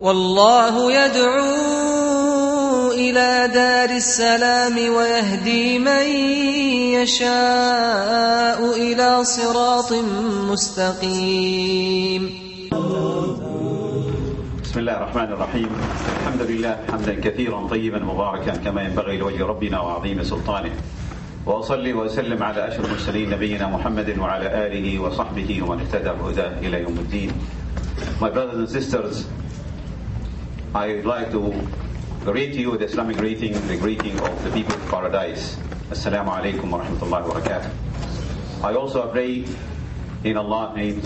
والله يدعو إلى دار السلام ويهدي من يشاء إلى صراط مستقيم. بسم الله الرحمن الرحيم. الحمد لله حمدا كثيرا طيبا مباركا كما ينبغي لوجه ربنا وعظيم سلطانه، وأصلي وأسلم على أشرف المرسلين نبينا محمد وعلى آله وصحبه ومن اهتدى بهداه إلى يوم الدين. My brothers and sisters, I would like to greet you with the Islamic greeting, the greeting of the people of paradise. Assalamu alaikum wa rahmatullahi wa barakatuh. I also pray in Allah's name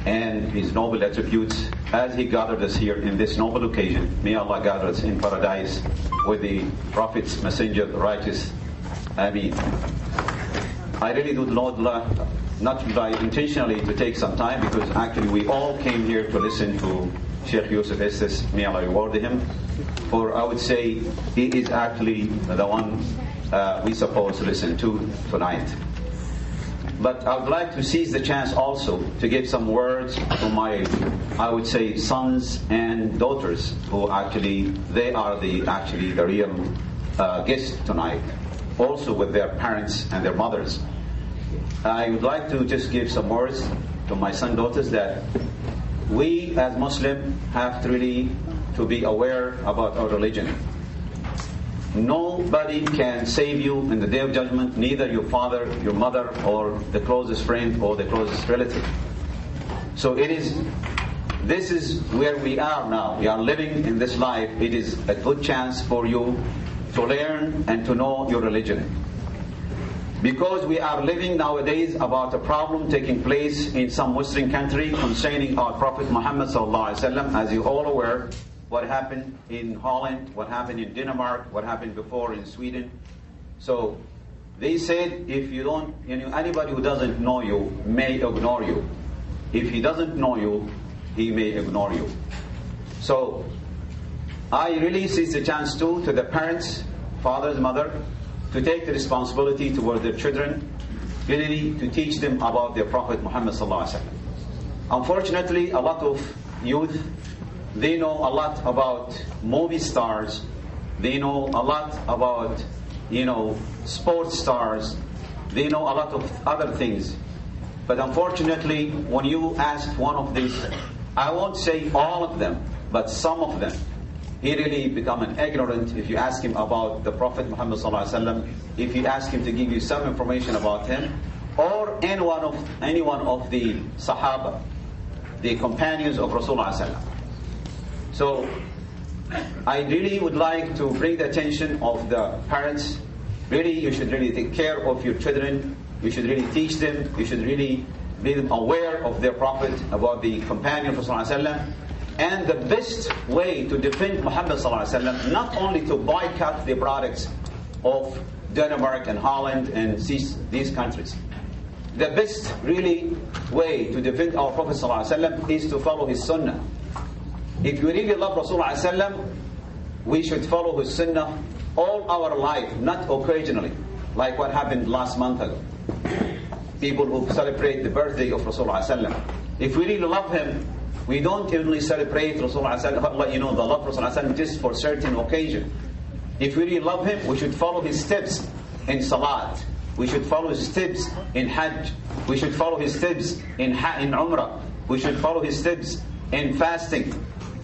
and His noble attributes as He gathered us here in this noble occasion. May Allah gather us in paradise with the Prophet's messenger, the righteous. Ameen. I really do not try intentionally to take some time, because actually we all came here to listen to Sheikh Yusuf Estes. May Allah reward him. For I would say he is actually the one we supposed to listen to tonight. But I would like to seize the chance also to give some words to my, I would say, sons and daughters, who actually, they are the real guests tonight, also with their parents and their mothers. I would like to just give some words to my son and daughters that we as Muslims have to really to be aware about our religion. Nobody can save you in the Day of Judgment, neither your father, your mother, or the closest friend or the closest relative. So this is where we are now. We are living in this life. It is a good chance for you to learn and to know your religion. Because we are living nowadays about a problem taking place in some Western country concerning our Prophet Muhammad sallallahu alaihi wasallam. As you're all aware, what happened in Holland, what happened in Denmark, what happened before in Sweden. So they said, if you don't, anybody who doesn't know you may ignore you. If he doesn't know you, he may ignore you. So I really seize the chance too to the parents, fathers, mother, to take the responsibility towards their children, really to teach them about their Prophet Muhammad sallallahu alaihi wasallam. Unfortunately, a lot of youth, they know a lot about movie stars, they know a lot about, sports stars, they know a lot of other things. But unfortunately, when you ask one of these, I won't say all of them, but some of them, he really become an ignorant if you ask him about the Prophet Muhammad sallallahu alaihi wasallam, if you ask him to give you some information about him, or any one of the Sahaba, the companions of Rasulullah sallallahu alaihi wasallam. So I really would like to bring the attention of the parents. Really, you should really take care of your children. You should really teach them. You should really make them aware of their Prophet, about the companion of Rasulullah sallallahu alaihi wasallam. And the best way to defend Muhammad sallallahu alaihi wasallam, not only to boycott the products of Denmark and Holland and these countries. The best really way to defend our Prophet sallallahu alaihi wasallam is to follow his sunnah. If you really love Rasulullah sallallahu alaihi wasallam, we should follow his sunnah all our life, not occasionally, like what happened last month ago. People who celebrate the birthday of Rasulullah sallallahu alaihi wasallam. If we really love him, we don't only celebrate Rasulullah sallallahu alaihi wasallam, the love of Rasulullah sallallahu alaihi wasallam just for certain occasion. If we really love him, we should follow his steps in salat. We should follow his steps in hajj. We should follow his steps in umrah. We should follow his steps in fasting.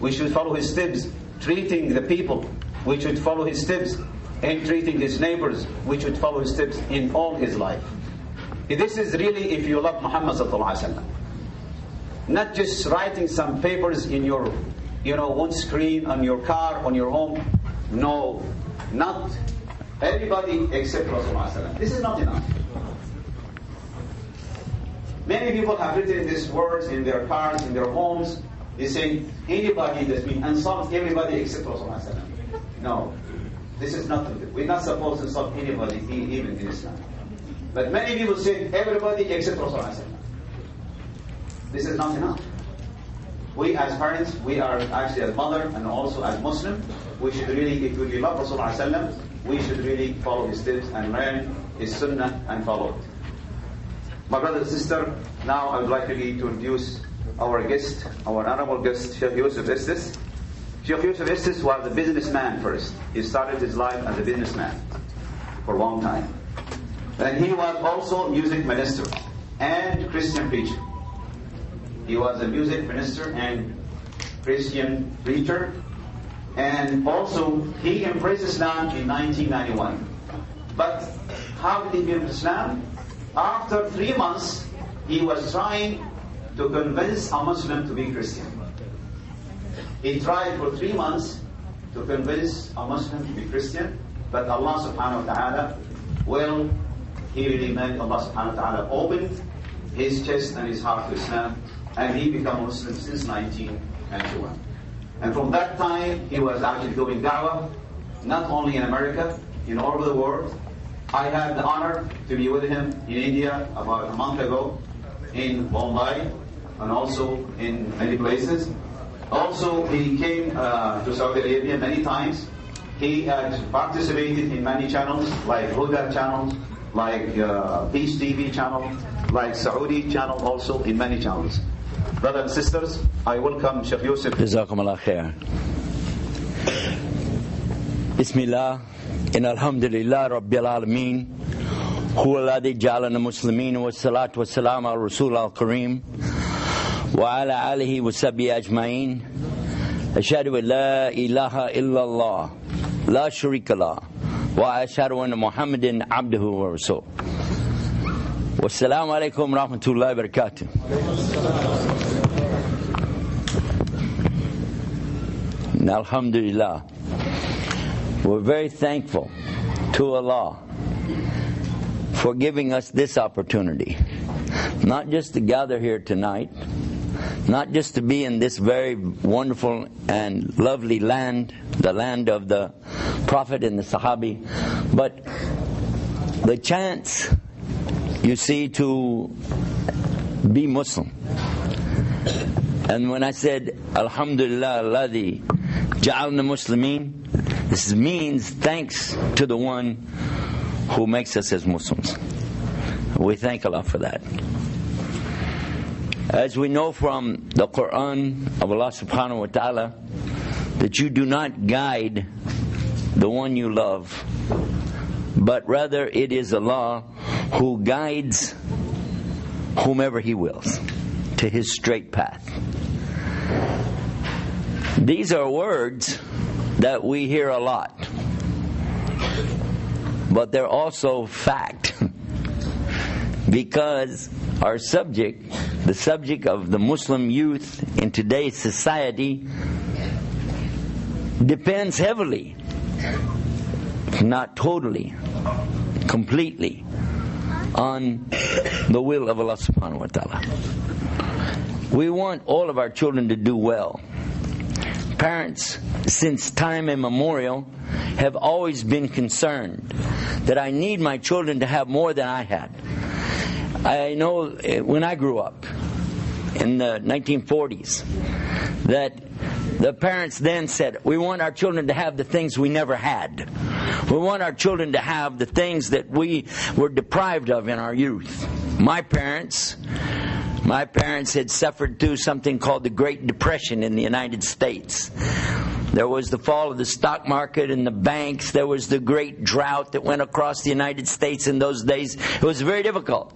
We should follow his steps treating the people. We should follow his steps in treating his neighbors. We should follow his steps in all his life. This is really if you love Muhammad sallallahu alaihi wasallam. Not just writing some papers in your, one screen on your car, on your home. No, not everybody except Rasulullah sallallahu alaihi wasallam. This is not enough. Many people have written these words in their cars, in their homes. They say anybody that we insult everybody except Rasulullah sallallahu alaihi wasallam. No, this is not good. We're not supposed to insult anybody, even in Islam. But many people say everybody except Rasulullah sallallahu alaihi wasallam. This is not enough. We as parents, we are actually as mother and also as Muslim, we should really, if we love Rasulullah sallallahu alaihi wasallam, we should really follow his steps and learn his sunnah and follow it. My brother and sister, now I would like really to introduce our guest, our honorable guest, Sheikh Yusuf Estes. Sheikh Yusuf Estes was a businessman first. He started his life as a businessman for a long time. And he was also music minister and Christian preacher. He was a music minister and Christian preacher. And also, he embraced Islam in 1991. But how did he embrace Islam? After 3 months, he was trying to convince a Muslim to be Christian. He tried for 3 months to convince a Muslim to be Christian, but Allah subhanahu wa ta'ala, well, he really made Allah subhanahu wa ta'ala open his chest and his heart to Islam, and he became a Muslim since 1991. And from that time, he was actually doing da'wah, not only in America, in all over the world. I had the honor to be with him in India about a month ago, in Bombay, and also in many places. Also, he came to Saudi Arabia many times. He had participated in many channels, like Huda channels, like Peace TV channel, like Saudi channel, also in many channels. Brothers and sisters, I welcome Sheikh Yusuf. Jazakum Allah khair. Bismillah, in alhamdulillah Rabbil Alameen, huwa alladhi ja'alana muslimin, wa salatu wa salam ala Rasul al-Kareem, wa ala alihi wa sahbihi ajma'in. Ashhadu an la ilaha illallah, la sharika lah, wa ashhadu anna Muhammadan abduhu wa rasul. Wassalamu alaikum wa rahmatullahi wa barakatuh. Alhamdulillah, we're very thankful to Allah for giving us this opportunity, not just to gather here tonight, not just to be in this very wonderful and lovely land, the land of the Prophet and the Sahabi, but the chance, you see, to be Muslim. And when I said Alhamdulillah alladhi ja'alna muslimin, this means thanks to the one who makes us as Muslims. We thank Allah for that. As we know from the Quran of Allah subhanahu wa ta'ala, that you do not guide the one you love, but rather it is Allah who guides whomever He wills to His straight path. These are words that we hear a lot, but they're also fact, because our subject, the subject of the Muslim youth in today's society, depends heavily, not totally, completely, on the will of Allah subhanahu wa ta'ala. We want all of our children to do well. Parents, since time immemorial, have always been concerned that I need my children to have more than I had. I know when I grew up in the 1940s that the parents then said, we want our children to have the things we never had. We want our children to have the things that we were deprived of in our youth. My parents had suffered through something called the Great Depression in the United States. There was the fall of the stock market and the banks. There was the great drought that went across the United States in those days. It was very difficult.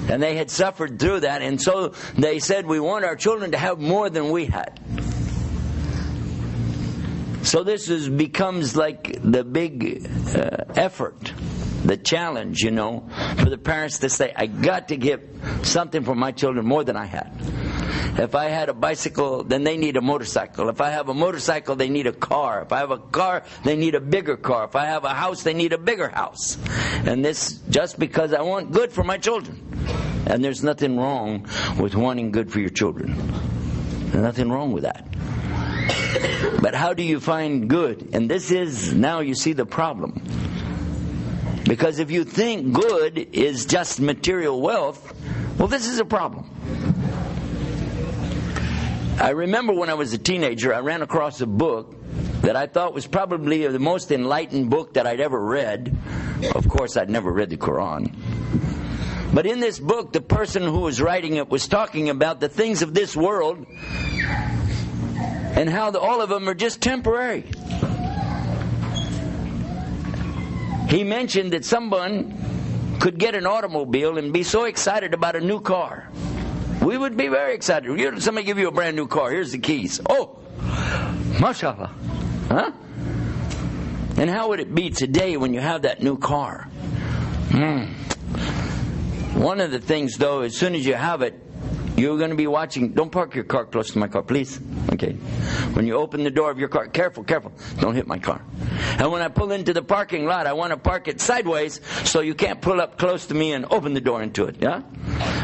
And they had suffered through that. And so they said, we want our children to have more than we had. So this becomes like the big effort, the challenge, for the parents to say, I got to give something for my children more than I had. If I had a bicycle, then they need a motorcycle. If I have a motorcycle, they need a car. If I have a car, they need a bigger car. If I have a house, they need a bigger house. And this just because I want good for my children. And there's nothing wrong with wanting good for your children. There's nothing wrong with that. But how do you find good? And this is, now you see the problem. Because if you think good is just material wealth, well, this is a problem. I remember when I was a teenager, I ran across a book that I thought was probably the most enlightened book that I'd ever read. Of course, I'd never read the Quran. But in this book, the person who was writing it was talking about the things of this world and how all of them are just temporary. He mentioned that someone could get an automobile and be so excited about a new car. We would be very excited. Somebody give you a brand new car. Here's the keys. Oh, mashallah. Huh? And how would it be today when you have that new car? One of the things, though, as soon as you have it, you're going to be watching. Don't park your car close to my car, please. Okay. When you open the door of your car, careful. Don't hit my car. And when I pull into the parking lot, I want to park it sideways so you can't pull up close to me and open the door into it. Yeah?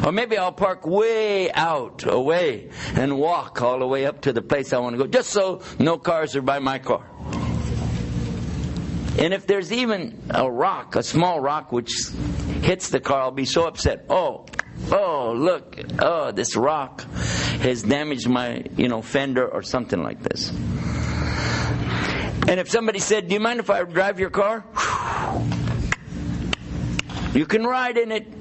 Or maybe I'll park way out, away, and walk all the way up to the place I want to go, just so no cars are by my car. And if there's even a rock, a small rock, which hits the car, I'll be so upset. Oh, look. Oh, this rock has damaged my, fender or something like this. And if somebody said, do you mind if I drive your car? You can ride in it.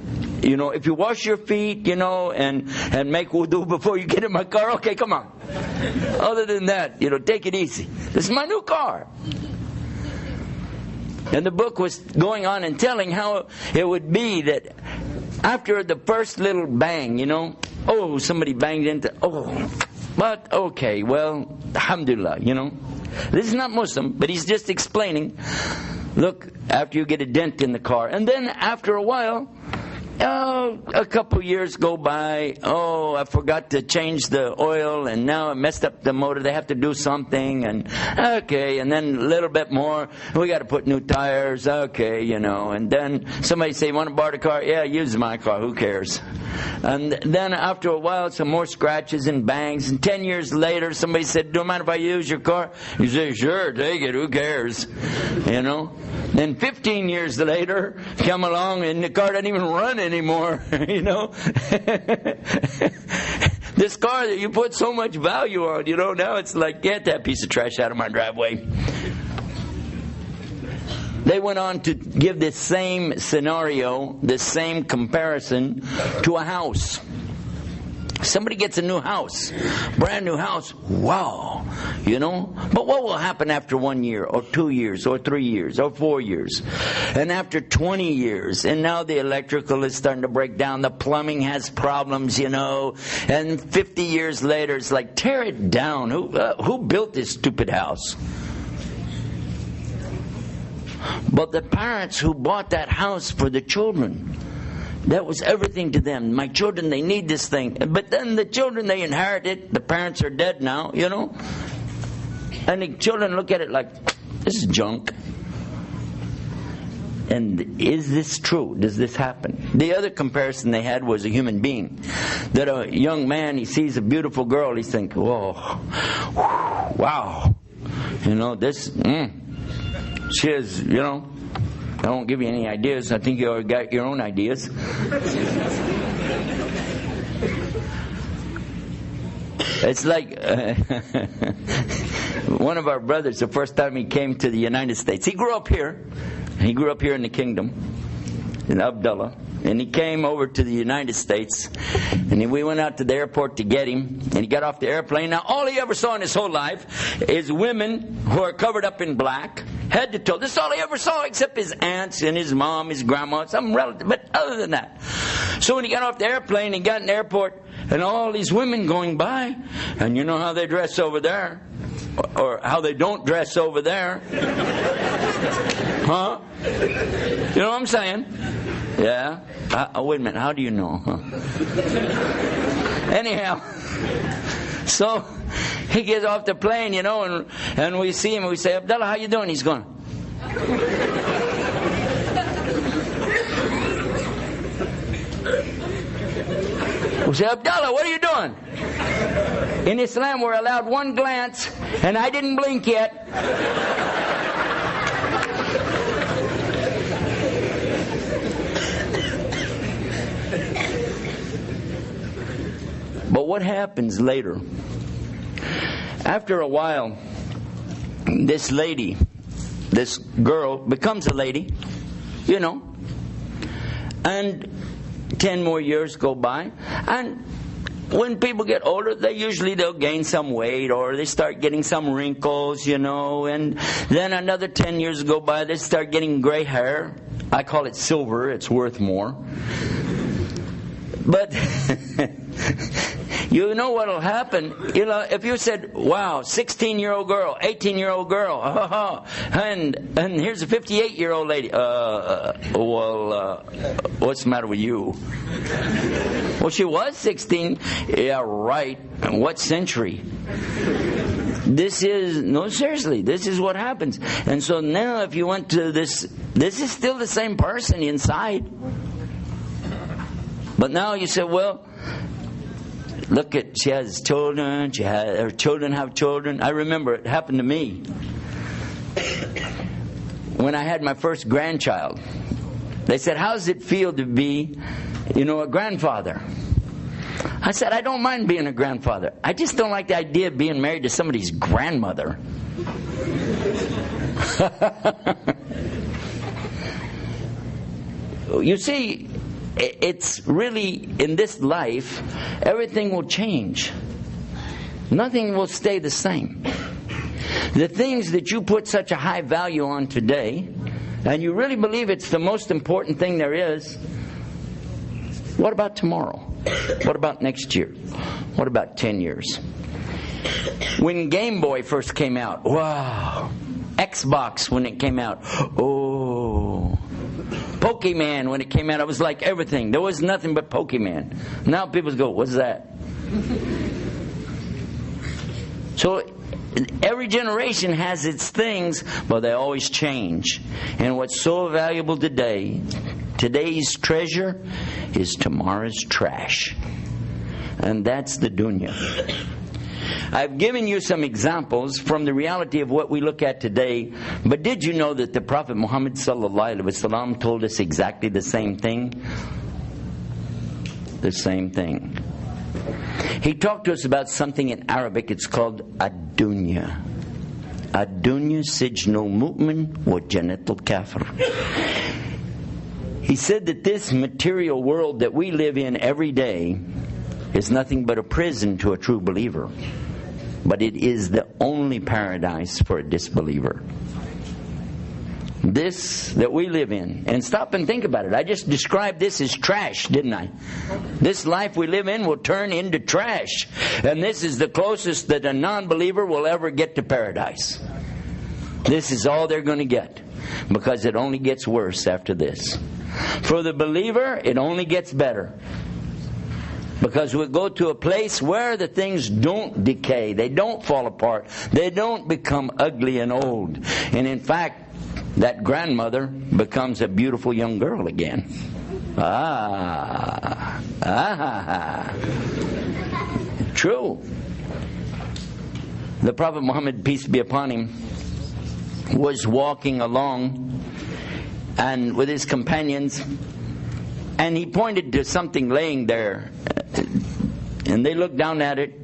If you wash your feet, and make wudu before you get in my car, okay, come on. Other than that, take it easy. This is my new car. And the book was going on and telling how it would be that after the first little bang, somebody banged into, but okay, well, alhamdulillah, This is not Muslim, but he's just explaining, look, after you get a dent in the car, and then after a while, a couple years go by. Oh, I forgot to change the oil, and now I messed up the motor. They have to do something, and okay, and then a little bit more. We got to put new tires. Okay, and then somebody say, "Want to borrow the car?" Yeah, use my car. Who cares? And then after a while, some more scratches and bangs. And 10 years later, somebody said, "Don't mind if I use your car?" You say, "Sure, take it. Who cares?" Then 15 years later, come along and the car doesn't even run anymore, This car that you put so much value on, now it's like, get that piece of trash out of my driveway. They went on to give this same scenario, this same comparison to a house. Somebody gets a new house, brand new house, wow, But what will happen after 1 year, or 2 years, or 3 years, or 4 years? And after 20 years, and now the electrical is starting to break down, the plumbing has problems, And 50 years later, it's like, tear it down. Who built this stupid house? But the parents who bought that house for the children, that was everything to them. My children, they need this thing. But then the children, they inherit it. The parents are dead now, And the children look at it like, this is junk. And is this true? Does this happen? The other comparison they had was a human being. That a young man, he sees a beautiful girl, he thinks, whoa, wow. This, she is, I won't give you any ideas. I think you already got your own ideas. It's like one of our brothers, the first time he came to the United States. He grew up here. He grew up here in the kingdom, in Abdullah. And he came over to the United States. And we went out to the airport to get him. And he got off the airplane. Now, all he ever saw in his whole life is women who are covered up in black, head to toe. This is all he ever saw, except his aunts and his mom, his grandma, some relative. But other than that. So when he got off the airplane, he got in the airport, and all these women going by. And you know how they dress over there. Or how they don't dress over there. Huh? You know what I'm saying? Yeah? Wait a minute, how do you know? Huh? Anyhow, so he gets off the plane, and we see him, and we say, Abdullah, how you doing? He's going, we say, Abdullah, what are you doing? In Islam, we're allowed one glance, and I didn't blink yet. But what happens later? After a while, this lady, this girl becomes a lady, and 10 more years go by, and when people get older, they'll gain some weight, or they start getting some wrinkles, and then another 10 years go by, they start getting gray hair. I call it silver, it's worth more. But you know what will happen? If you said, wow, 16-year-old girl, 18-year-old girl, and here's a 58-year-old lady. What's the matter with you? Well, she was 16. Yeah, right. What century? Seriously, this is what happens. And so now if you went to this is still the same person inside. But now you say, well, look she has children, her children have children. I remember it happened to me when I had my first grandchild. They said, how does it feel to be, a grandfather? I said, I don't mind being a grandfather. I just don't like the idea of being married to somebody's grandmother. You see, it's really, in this life, everything will change. Nothing will stay the same. The things that you put such a high value on today, and you really believe it's the most important thing there is, what about tomorrow? What about next year? What about 10 years? When Game Boy first came out, wow. Xbox when it came out, oh. Pokemon when it came out, it was like everything. There was nothing but Pokemon. Now people go, what's that? So every generation has its things, but they always change. And what's so valuable today, today's treasure is tomorrow's trash. And that's the dunya. I've given you some examples from the reality of what we look at today, but did you know that the Prophet Muhammad sallallahu alaihi wasallam told us exactly the same thing? The same thing. He talked to us about something in Arabic. It's called ad-dunya. Ad-dunya sijnul mu'min wa jannatul kafir. He said that this material world that we live in every day is nothing but a prison to a true believer. But it is the only paradise for a disbeliever. This that we live in, and stop and think about it. I just described this as trash, didn't I? This life we live in will turn into trash. And this is the closest that a non-believer will ever get to paradise. This is all they're going to get, because it only gets worse after this. For the believer, it only gets better. Because we go to a place where the things don't decay, they don't fall apart, they don't become ugly and old. And in fact, that grandmother becomes a beautiful young girl again. True. The Prophet Muhammad, peace be upon him, was walking along and with his companions, and he pointed to something laying there, and they looked down at it,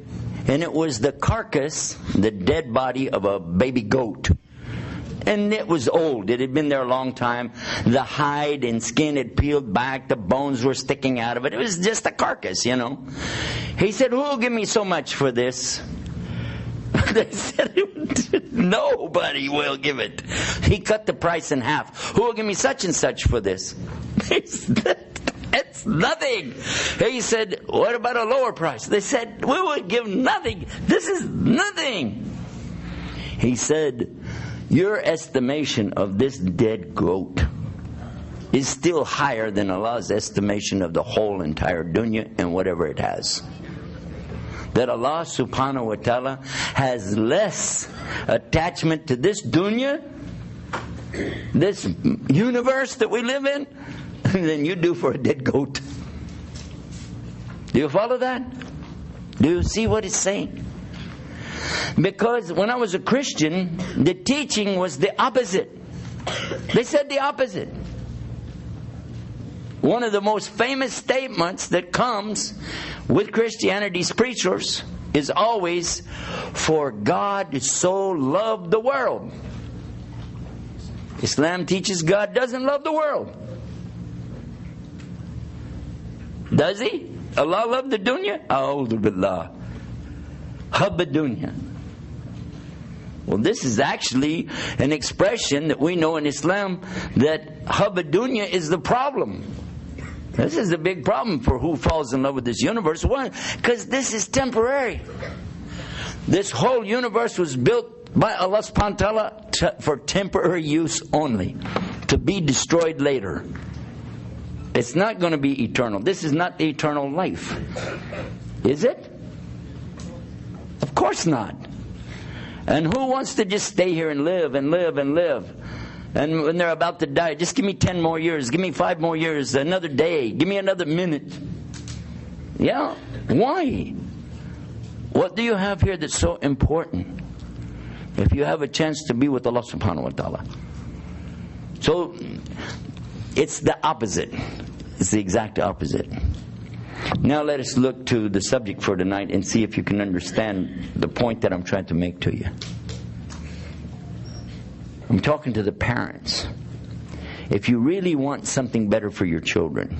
and it was the carcass, the dead body of a baby goat. And it was old. It had been there a long time. The hide and skin had peeled back. The bones were sticking out of it. It was just a carcass, He said, who will give me so much for this? They said, nobody will give it. He cut the price in half. Who will give me such and such for this? They said, it's nothing. He said, what about a lower price? They said, we would give nothing. This is nothing. He said, your estimation of this dead goat is still higher than Allah's estimation of the whole entire dunya and whatever it has. That Allah subhanahu wa ta'ala has less attachment to this dunya, this universe that we live in, than you do for a dead goat. Do you follow that? Do you see what it's saying? Because when I was a Christian, the teaching was the opposite. They said the opposite. One of the most famous statements that comes with Christianity's preachers is always, for God so loved the world. Islam teaches God doesn't love the world. Does He? Allah loved the dunya? A'udhu billah. Hubba dunya. Well, this is actually an expression that we know in Islam, that hubba dunya is the problem. This is a big problem for who falls in love with this universe. Why? Because this is temporary. This whole universe was built by Allah subhanahu wa ta'ala for temporary use only, to be destroyed later. It's not going to be eternal. This is not the eternal life. Is it? Of course not. And who wants to just stay here and live and live and live? And when they're about to die, just give me 10 more years, give me 5 more years, another day, give me another minute. Yeah, why? What do you have here that's so important if you have a chance to be with Allah subhanahu wa ta'ala? So, it's the opposite. It's the exact opposite. Now let us look to the subject for tonight and see if you can understand the point that I'm trying to make to you. I'm talking to the parents. If you really want something better for your children,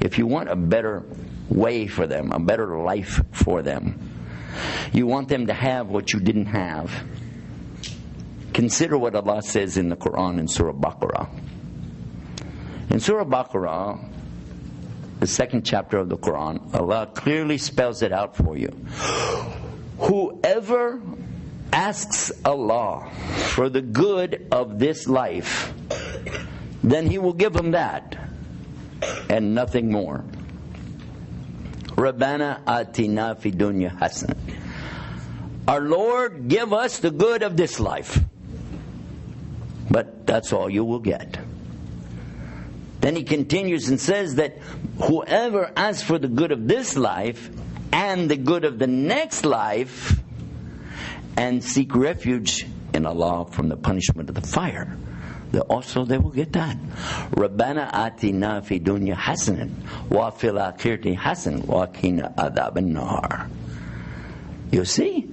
if you want a better way for them, a better life for them, you want them to have what you didn't have, consider what Allah says in the Quran in Surah Baqarah. In Surah Baqarah, the 2nd chapter of the Quran, Allah clearly spells it out for you. Whoever asks Allah for the good of this life, then He will give him that and nothing more. Rabbana atina fi dunya hasana. Our Lord, give us the good of this life. But that's all you will get. Then He continues and says that whoever asks for the good of this life and the good of the next life, and seek refuge in Allah from the punishment of the fire, also they will get that. Rabbana atina fi dunya hasanan wa fil akhirati hasan wa qina adhaban nar. You see?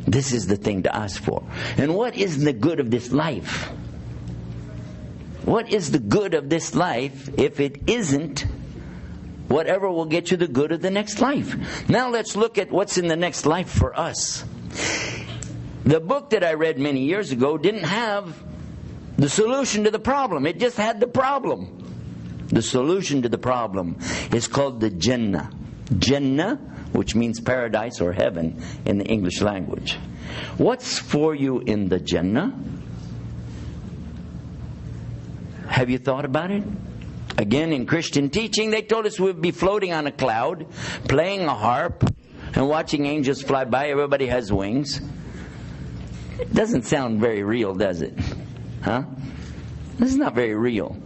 This is the thing to ask for. And what is the good of this life? What is the good of this life if it isn't whatever will get you the good of the next life? Now let's look at what's in the next life for us. The book that I read many years ago didn't have the solution to the problem. It just had the problem. The solution to the problem is called the Jannah. Jannah, which means paradise or heaven in the English language. What's for you in the Jannah? Have you thought about it? Again, in Christian teaching, they told us we'd be floating on a cloud, playing a harp, and watching angels fly by. Everybody has wings. It doesn't sound very real, does it? Huh? This is not very real.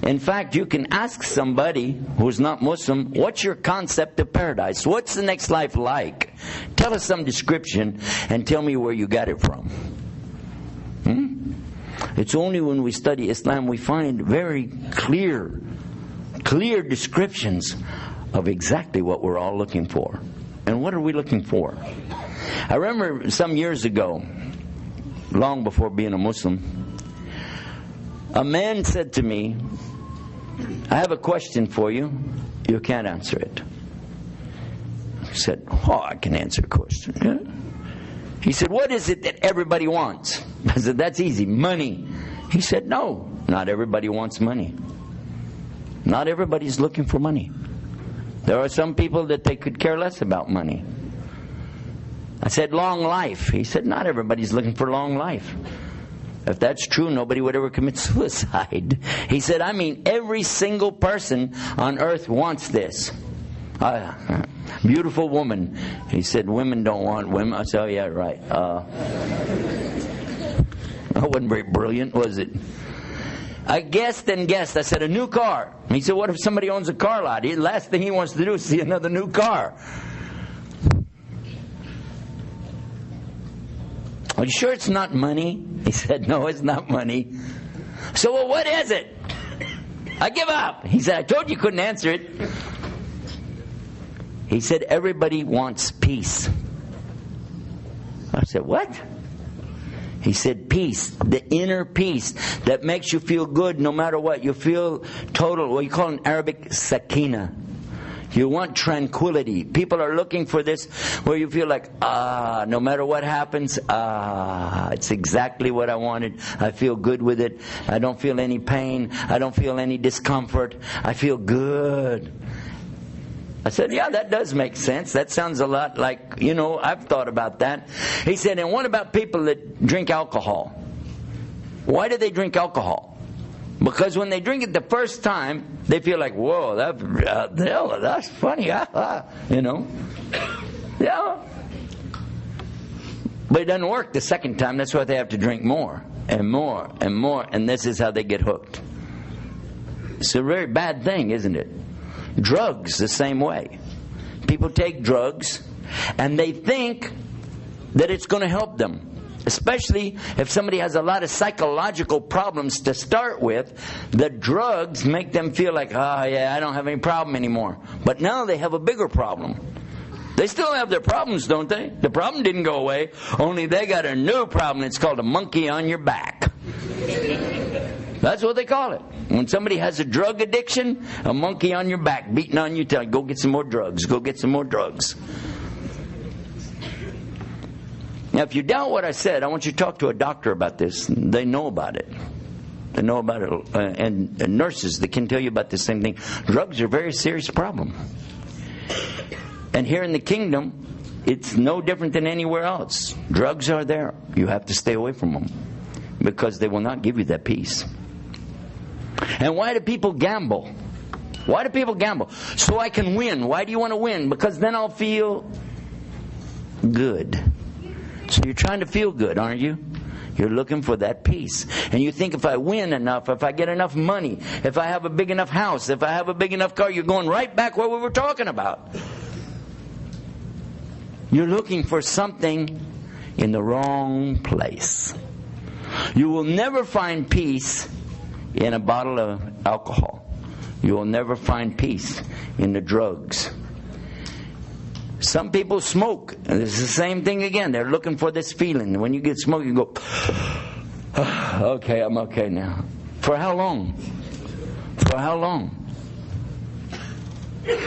In fact, you can ask somebody who's not Muslim, what's your concept of paradise? What's the next life like? Tell us some description and tell me where you got it from. It's only when we study Islam we find very clear descriptions of exactly what we're all looking for. And what are we looking for? I remember some years ago, long before being a Muslim, a man said to me, I have a question for you. You can't answer it. I said, I can answer a question. Yeah. He said, what is it that everybody wants? I said, that's easy, money. He said, no, not everybody wants money. Not everybody's looking for money. There are some people that they could care less about money. I said, long life. He said, not everybody's looking for long life. If that's true, nobody would ever commit suicide. He said, I mean, every single person on earth wants this. Beautiful woman. He said, women don't want women. I said, oh yeah, right. That wasn't very brilliant, was it? I guessed and guessed. I said, a new car. He said, what if somebody owns a car lot? The last thing he wants to do is see another new car. Are you sure it's not money? He said, no, it's not money. So, well, what is it? I give up. He said, I told you couldn't answer it. He said, everybody wants peace. I said, what? He said, peace, the inner peace that makes you feel good no matter what. You feel total, what you call in Arabic, sakina. You want tranquility. People are looking for this where you feel like, no matter what happens, it's exactly what I wanted. I feel good with it. I don't feel any pain. I don't feel any discomfort. I feel good. I said, yeah, that does make sense. That sounds a lot like, I've thought about that. He said, and what about people that drink alcohol? Why do they drink alcohol? Because when they drink it the first time, they feel like, whoa, that's funny. Yeah. But it doesn't work the second time. That's why they have to drink more and more and more. And this is how they get hooked. It's a very bad thing, isn't it? Drugs, the same way. People take drugs and they think that it's going to help them. Especially if somebody has a lot of psychological problems to start with, the drugs make them feel like, I don't have any problem anymore. But now they have a bigger problem. They still have their problems, don't they? The problem didn't go away, only they got a new problem. It's called a monkey on your back. That's what they call it. When somebody has a drug addiction, a monkey on your back, beating on you, telling, go get some more drugs, go get some more drugs. Now, if you doubt what I said, I want you to talk to a doctor about this. They know about it. They know about it. And nurses that can tell you about the same thing. Drugs are a very serious problem. And here in the kingdom, it's no different than anywhere else. Drugs are there. You have to stay away from them. Because they will not give you that peace. And why do people gamble? Why do people gamble? So I can win. Why do you want to win? Because then I'll feel good. So you're trying to feel good, aren't you? You're looking for that peace. And you think if I win enough, if I get enough money, if I have a big enough house, if I have a big enough car, you're going right back where we were talking about. You're looking for something in the wrong place. You will never find peace in a bottle of alcohol. You will never find peace in the drugs. Some people smoke. And it's the same thing again. They're looking for this feeling. When you get smoke, you go, okay, I'm okay now. For how long? For how long?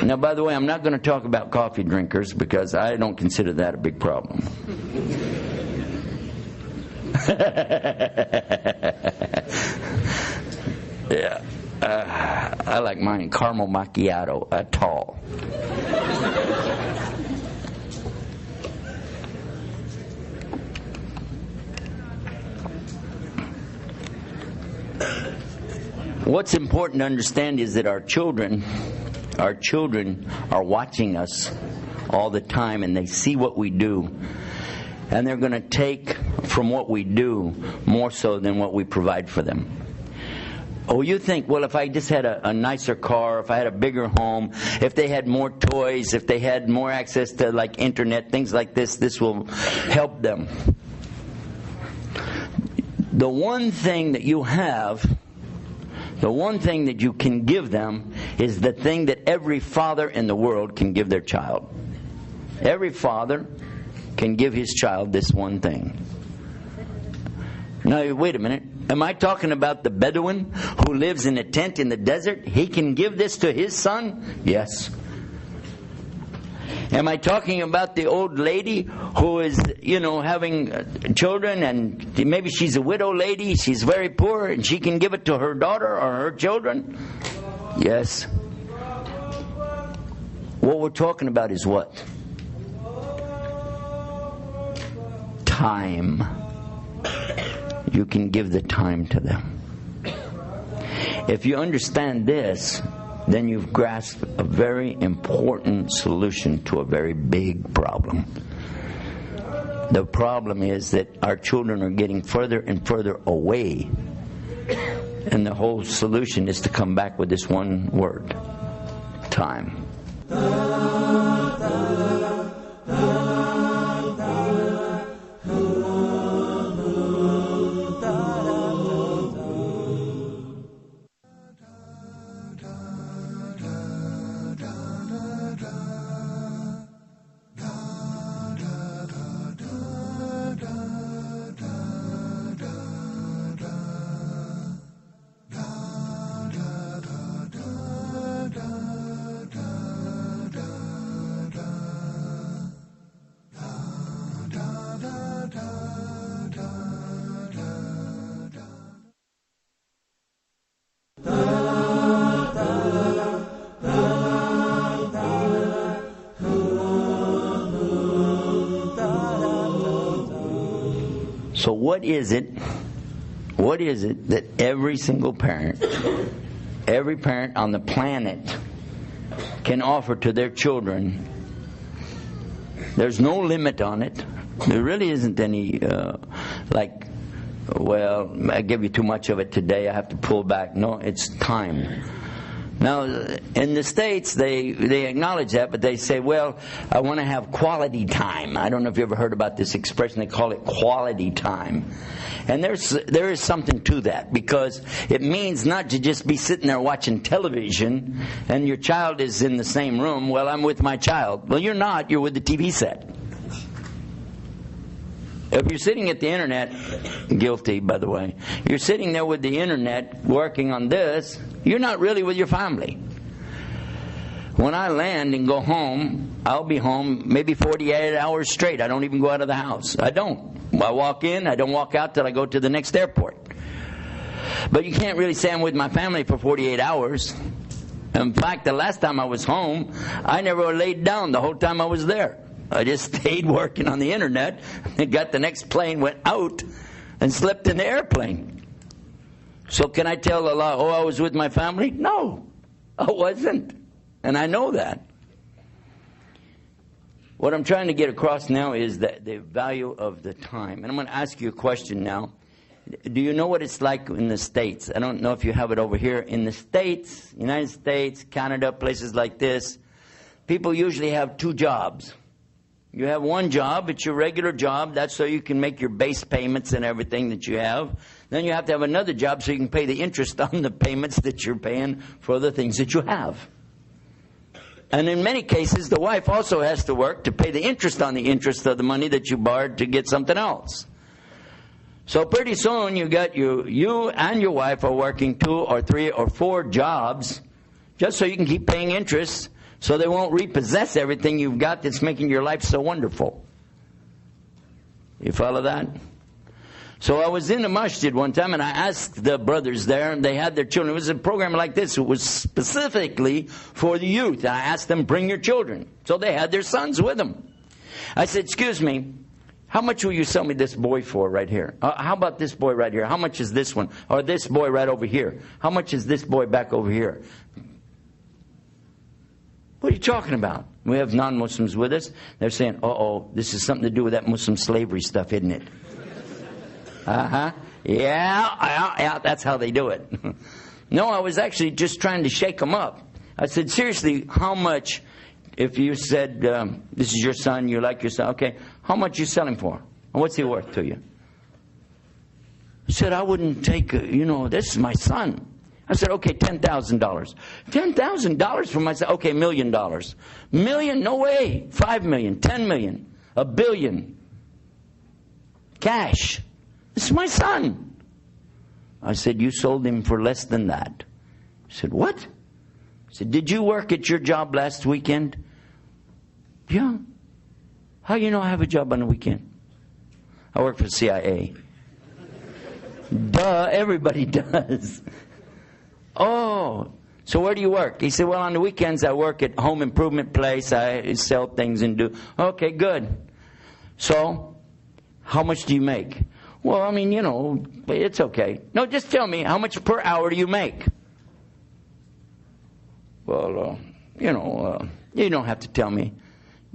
Now, by the way, I'm not going to talk about coffee drinkers because I don't consider that a big problem. Yeah. I like mine caramel macchiato, tall. What's important to understand is that our children are watching us all the time, and they see what we do, and they're going to take from what we do more so than what we provide for them. Oh, you think, well, if I just had a nicer car, if I had a bigger home, if they had more toys, if they had more access to like internet, things like this will help them. The one thing that you have, the one thing that you can give them is the thing that every father in the world can give their child. Every father can give his child this one thing. Now, wait a minute. Am I talking about the Bedouin who lives in a tent in the desert? He can give this to his son? Yes. Am I talking about the old lady who is, having children, and maybe she's a widow lady, she's very poor, and she can give it to her daughter or her children? Yes. What we're talking about is what? Time. You can give the time to them. If you understand this, then you've grasped a very important solution to a very big problem. The problem is that our children are getting further and further away, and the whole solution is to come back with this one word: time. So what is it that every single parent, every parent on the planet can offer to their children? There's no limit on it. There really isn't any, well, I give you too much of it today, I have to pull back. No, it's time. Now, in the States, they acknowledge that, but they say, well, I want to have quality time. I don't know if you ever heard about this expression. They call it quality time. And there is something to that, because it means not to just be sitting there watching television and your child is in the same room. Well, I'm with my child. Well, you're not. You're with the TV set. If you're sitting at the internet, guilty, by the way, you're sitting there with the internet working on this, you're not really with your family. When I land and go home, I'll be home maybe 48 hours straight. I don't even go out of the house. I don't. I walk in, I don't walk out till I go to the next airport. But you can't really say I'm with my family for 48 hours. In fact, the last time I was home, I never laid down the whole time I was there. I just stayed working on the internet and got the next plane, went out, and slept in the airplane. So can I tell Allah, oh, I was with my family? No, I wasn't. And I know that. What I'm trying to get across now is that the value of the time. And I'm going to ask you a question now. Do you know what it's like in the States? I don't know if you have it over here. In the States, United States, Canada, places like this, people usually have two jobs. You have one job, it's your regular job. That's so you can make your base payments and everything that you have. Then you have to have another job so you can pay the interest on the payments that you're paying for the things that you have. And in many cases, the wife also has to work to pay the interest on the interest of the money that you borrowed to get something else. So pretty soon you got you and your wife are working 2 or 3 or 4 jobs just so you can keep paying interest, so they won't repossess everything you've got that's making your life so wonderful. You follow that? So I was in the masjid one time, and I asked the brothers there, and they had their children. It was a program like this. It was specifically for the youth. I asked them, bring your children. So they had their sons with them. I said, excuse me, how much will you sell me this boy for right here? How about this boy right here? How much is this one? Or this boy right over here? How much is this boy back over here? What are you talking about? We have non-Muslims with us. They're saying, uh-oh, this is something to do with that Muslim slavery stuff, isn't it? Uh-huh. Yeah, that's how they do it. No, I was actually just trying to shake them up. I said, seriously, how much, if you said, this is your son, you like your son, okay, how much you sell him for? And what's he worth to you? He said, I wouldn't take, this is my son. I said, okay, $10,000. $10,000 for my son? Okay, $1 million. Million? No way. 5 million, 10 million, $1 billion. Cash. This is my son. I said, you sold him for less than that. He said, what? I said, did you work at your job last weekend? Yeah. How you know I have a job on the weekend? I work for the CIA. Duh, everybody does. Oh, so where do you work? He said, well, on the weekends I work at home improvement place. I sell things and do. Okay, good. So, how much do you make? Well, I mean, it's okay. No, just tell me, how much per hour do you make? Well, you don't have to tell me.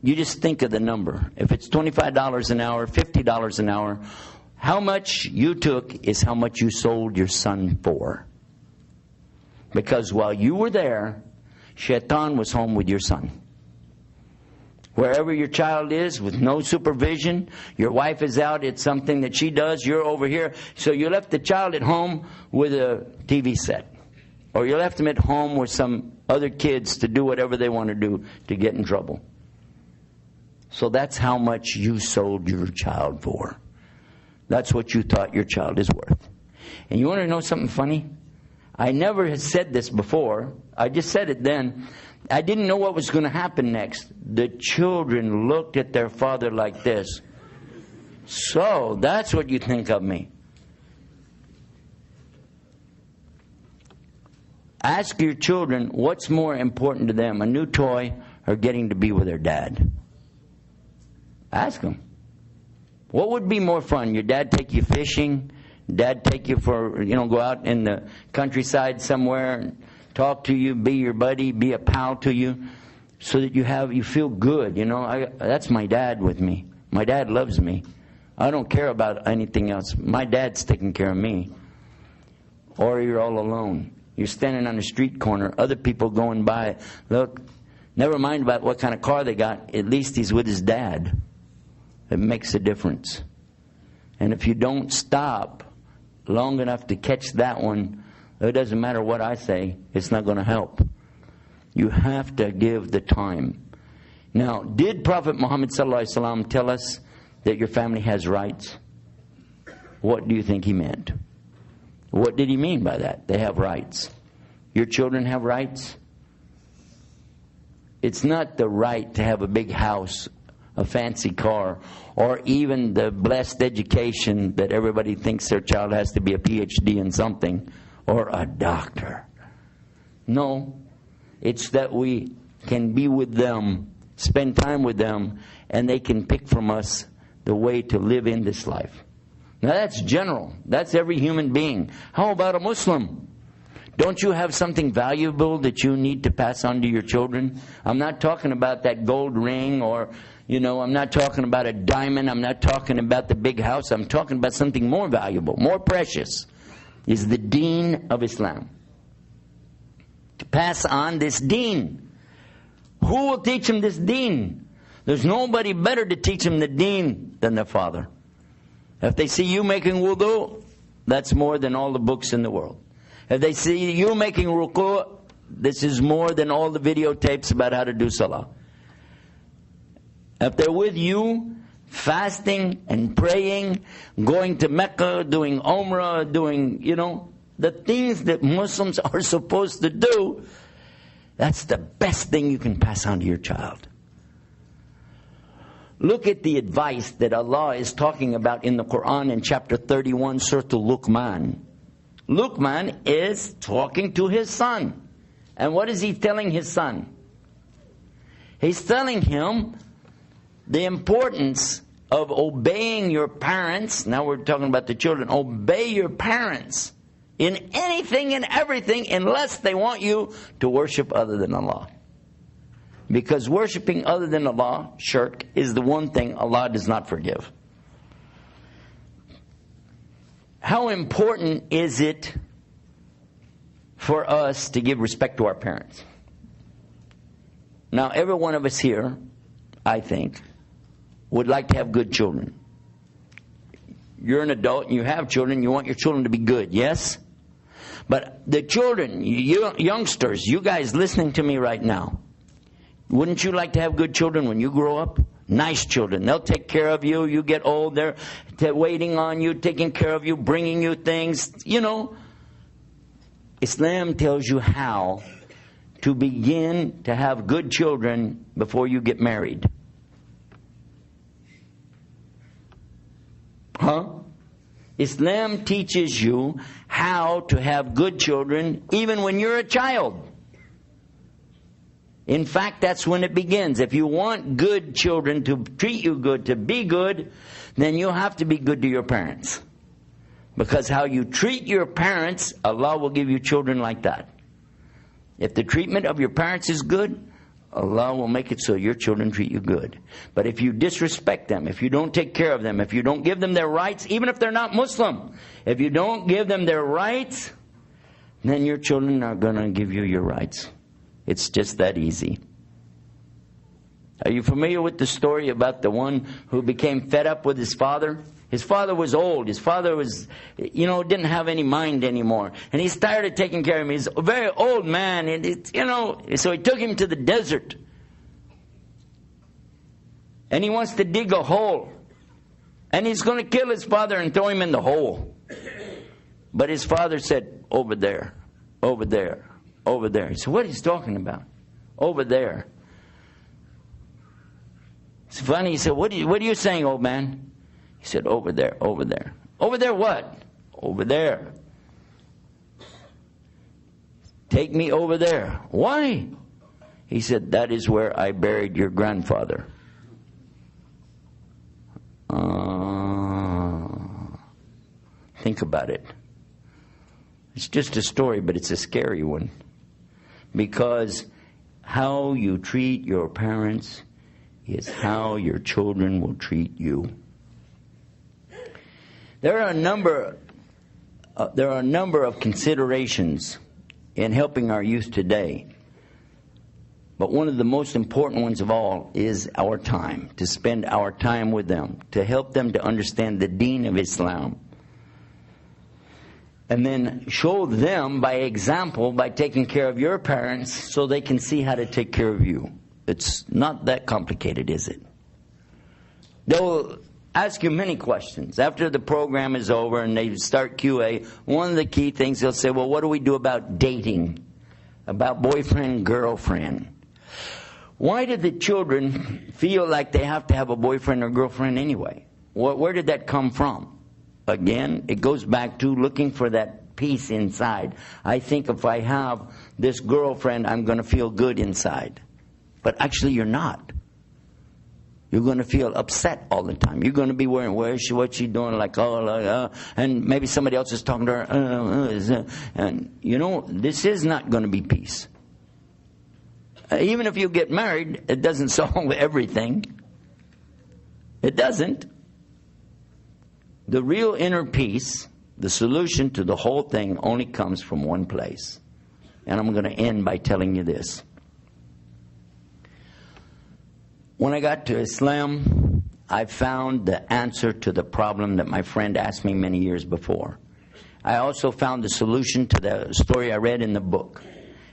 You just think of the number. If it's $25 an hour, $50 an hour, how much you took is how much you sold your son for. Because while you were there, Shaitan was home with your son. Wherever your child is, with no supervision, your wife is out, it's something that she does, you're over here. So you left the child at home with a TV set. Or you left him at home with some other kids to do whatever they want to do to get in trouble. So that's how much you sold your child for. That's what you thought your child is worth. And you want to know something funny? I never had said this before. I just said it then. I didn't know what was going to happen next. The children looked at their father like this. So, that's what you think of me. Ask your children what's more important to them, a new toy or getting to be with their dad. Ask them. What would be more fun? Your dad take you fishing? Dad take you for, go out in the countryside somewhere and talk to you, be your buddy, be a pal to you, so that you feel good. That's my dad with me. My dad loves me. I don't care about anything else. My dad's taking care of me. Or you're all alone. You're standing on a street corner, other people going by. Look, never mind about what kind of car they got. At least he's with his dad. It makes a difference. And if you don't stop long enough to catch that one, it doesn't matter what I say, it's not going to help. You have to give the time. Now, did Prophet Muhammad ﷺ tell us that your family has rights? What do you think he meant? What did he mean by that? They have rights. Your children have rights? It's not the right to have a big house, a fancy car, or even the blessed education that everybody thinks their child has to be a PhD in something, or a doctor. No, it's that we can be with them, spend time with them, and they can pick from us the way to live in this life. Now that's general. That's every human being. How about a Muslim? Don't you have something valuable that you need to pass on to your children? I'm not talking about that gold ring, or, I'm not talking about a diamond. I'm not talking about the big house. I'm talking about something more valuable, more precious, is the deen of Islam. To pass on this deen. Who will teach them this deen? There's nobody better to teach them the deen than their father. If they see you making wudu, that's more than all the books in the world. If they see you making ruku', this is more than all the videotapes about how to do salah. If they're with you, fasting and praying, going to Mecca, doing Umrah, doing, the things that Muslims are supposed to do, that's the best thing you can pass on to your child. Look at the advice that Allah is talking about in the Quran in chapter 31, Surah Luqman. Luqman is talking to his son. And what is he telling his son? He's telling him the importance of obeying your parents. Now we're talking about the children. Obey your parents in anything and everything, unless they want you to worship other than Allah. Because worshiping other than Allah, shirk, is the one thing Allah does not forgive. How important is it for us to give respect to our parents? Now, every one of us here, I think, would like to have good children. You're an adult and you have children, you want your children to be good, yes? But the children, you youngsters, you guys listening to me right now, wouldn't you like to have good children when you grow up? Nice children. They'll take care of you. You get old, they're waiting on you, taking care of you, bringing you things. Islam tells you how to begin to have good children before you get married. Islam teaches you how to have good children even when you're a child. In fact, that's when it begins. If you want good children to treat you good, to be good, then you have to be good to your parents. Because how you treat your parents, Allah will give you children like that. If the treatment of your parents is good, Allah will make it so your children treat you good. But if you disrespect them, if you don't take care of them, if you don't give them their rights, even if they're not Muslim, if you don't give them their rights, then your children are going to give you your rights. It's just that easy. Are you familiar with the story about the one who became fed up with his father? His father was old. His father was, didn't have any mind anymore. And he's tired of taking care of him. He's a very old man. And so he took him to the desert. And he wants to dig a hole. And he's going to kill his father and throw him in the hole. But his father said, over there, over there, over there. He said, what is he talking about? Over there. It's funny. He said, what are you saying, old man? He said, over there, over there. Over there what? Over there. Take me over there. Why? He said, that is where I buried your grandfather. Think about it. It's just a story, but it's a scary one. Because how you treat your parents is how your children will treat you. There are a number of considerations in helping our youth today. But one of the most important ones of all is our time, to spend our time with them, to help them to understand the deen of Islam. And then show them by example, by taking care of your parents, so they can see how to take care of you. It's not that complicated, is it? They'll ask you many questions. After the program is over and they start QA, one of the key things they'll say, well, what do we do about dating? About boyfriend, girlfriend? Why do the children feel like they have to have a boyfriend or girlfriend anyway? Where did that come from? Again, it goes back to looking for that peace inside. I think if I have this girlfriend, I'm going to feel good inside. But actually you're not. You're going to feel upset all the time. You're going to be worrying, what's she doing? And maybe somebody else is talking to her. And you know, this is not going to be peace. Even if you get married, it doesn't solve everything. It doesn't. The real inner peace, the solution to the whole thing, only comes from one place. And I'm going to end by telling you this. When I got to Islam, I found the answer to the problem that my friend asked me many years before. I also found the solution to the story I read in the book.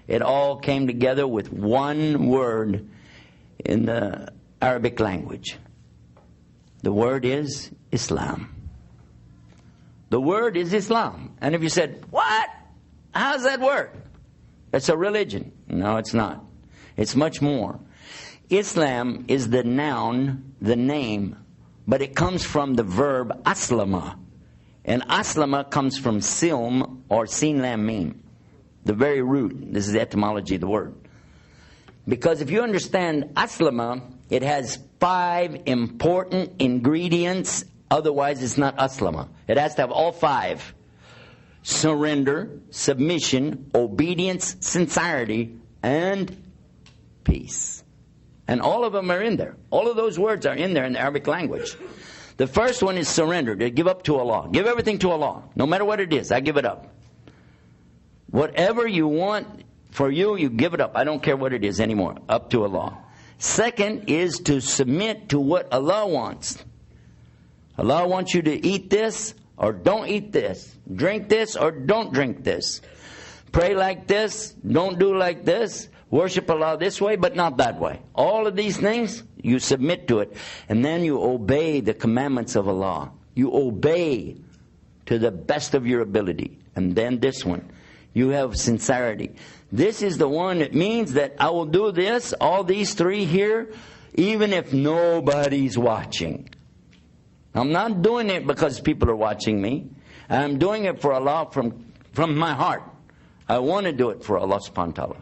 It all came together with one word in the Arabic language. The word is Islam. The word is Islam. And if you said, what? How's that work? It's a religion. No, it's not. It's much more. Islam is the noun, the name, but it comes from the verb aslama. And aslama comes from silm or sin lam mim. The very root. This is the etymology of the word. Because if you understand aslama, it has 5 important ingredients. Otherwise, it's not aslama. It has to have all 5. Surrender, submission, obedience, sincerity, and peace. And all of them are in there. All of those words are in there in the Arabic language. The first one is surrender, to give up to Allah. Give everything to Allah. No matter what it is, I give it up. Whatever you want for you, you give it up. I don't care what it is anymore. Up to Allah. Second is to submit to what Allah wants. Allah wants you to eat this or don't eat this. Drink this or don't drink this. Pray like this, don't do like this. Worship Allah this way, but not that way. All of these things, you submit to it. And then you obey the commandments of Allah. You obey to the best of your ability. And then this one, you have sincerity. This is the one that means that I will do this, all these 3 here, even if nobody's watching. I'm not doing it because people are watching me. I'm doing it for Allah from my heart. I want to do it for Allah subhanahu wa ta'ala.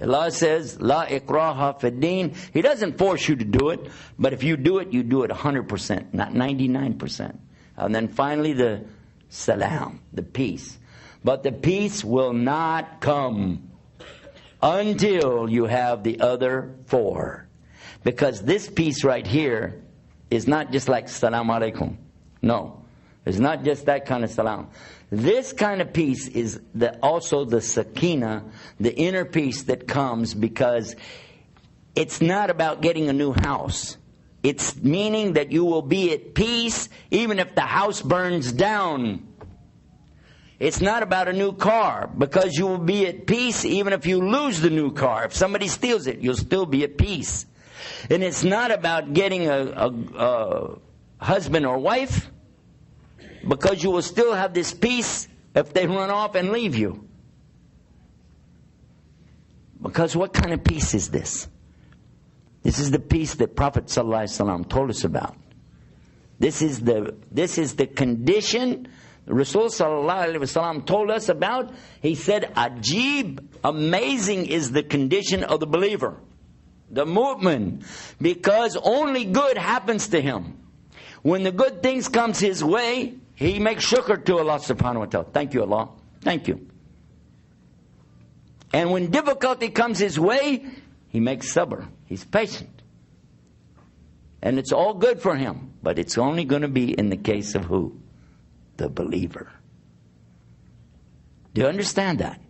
Allah says, La ikraha fi din. He doesn't force you to do it, but if you do it 100%, not 99%. And then finally the salam, the peace. But the peace will not come until you have the other 4. Because this peace right here is not just like salam alaikum. No. It's not just that kind of salam. This kind of peace is also the sakina, the inner peace that comes because it's not about getting a new house. It's meaning that you will be at peace even if the house burns down. It's not about a new car because you will be at peace even if you lose the new car. If somebody steals it, you'll still be at peace. And it's not about getting a husband or wife because you will still have this peace if they run off and leave you. Because what kind of peace is this? This is the peace that Prophet ﷺ told us about. This is the condition Rasul ﷺ told us about. He said, Ajib, amazing is the condition of the believer. the mu'min, because only good happens to him. When the good things comes his way, he makes shukr to Allah subhanahu wa ta'ala. Thank you, Allah. Thank you. And when difficulty comes his way, he makes sabr. He's patient. And it's all good for him. But it's only going to be in the case of who? The believer. Do you understand that?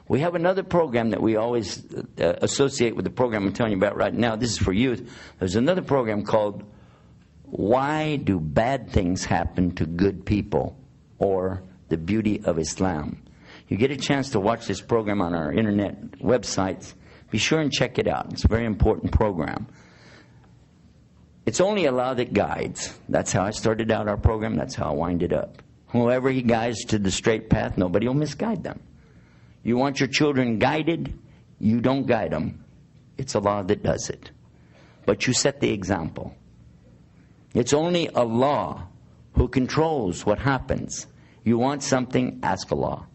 We have another program that we always associate with the program I'm telling you about right now. This is for youth. There's another program called Why Do Bad Things Happen to Good People? Or The Beauty of Islam. You get a chance to watch this program on our internet websites. Be sure and check it out. It's a very important program. It's only Allah that guides. That's how I started out our program. That's how I wind it up. Whoever He guides to the straight path, nobody will misguide them. You want your children guided, you don't guide them. It's Allah that does it. But you set the example. It's only Allah who controls what happens. You want something, ask Allah.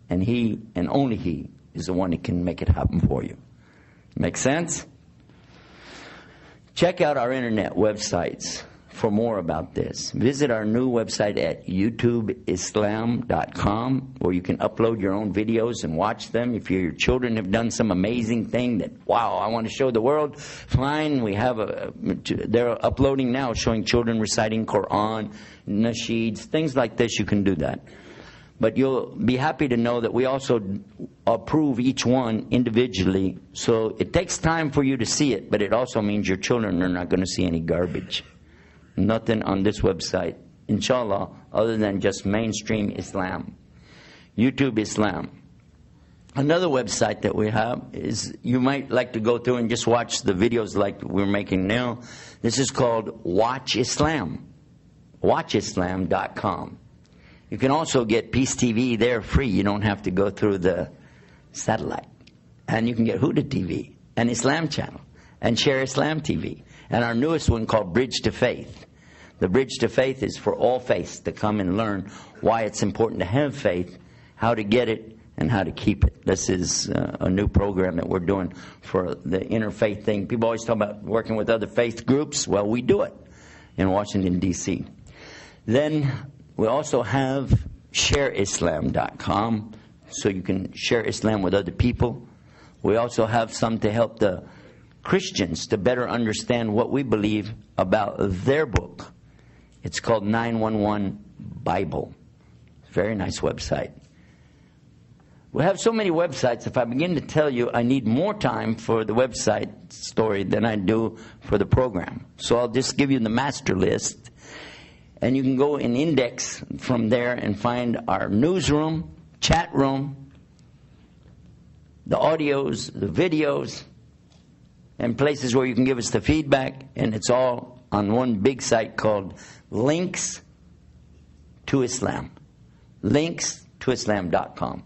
And He, and only He, is the one that can make it happen for you. Make sense? Check out our internet websites for more about this. Visit our new website at youtubislam.com, where you can upload your own videos and watch them. If your children have done some amazing thing that, wow, I want to show the world, fine. We have they're uploading now showing children reciting Quran, nasheeds, things like this. You can do that. But you'll be happy to know that we also approve each one individually. So it takes time for you to see it, but it also means your children are not going to see any garbage. Nothing on this website, inshallah, other than just mainstream Islam. YouTube Islam. Another website that we have is, you might like to go through and just watch the videos like we're making now. This is called Watch Islam. WatchIslam.com. You can also get Peace TV there free. You don't have to go through the satellite. And you can get Huda TV and Islam Channel and Share Islam TV. And our newest one called Bridge to Faith. The Bridge to Faith is for all faiths to come and learn why it's important to have faith, how to get it, and how to keep it. This is a new program that we're doing for the interfaith thing. People always talk about working with other faith groups. Well, we do it in Washington, D.C. Then we also have ShareIslam.com, so you can share Islam with other people. We also have some to help the Christians to better understand what we believe about their book. It's called 911 Bible. Very nice website. We have so many websites. If I begin to tell you, I need more time for the website story than I do for the program. So I'll just give you the master list. And you can go and index from there and find our newsroom, chat room, the audios, the videos, and places where you can give us the feedback. And it's all on one big site called Links to Islam. LinksToIslam.com.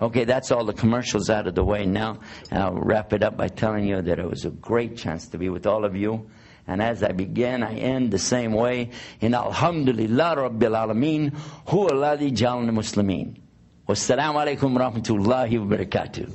Okay, that's all the commercials out of the way now. And I'll wrap it up by telling you that it was a great chance to be with all of you. And as I begin, I end the same way. In Alhamdulillah Rabbil Alameen, Huwa Alladhi Ja'alna Muslimin. Wassalamu alaikum wa rahmatullahi wa barakatuh.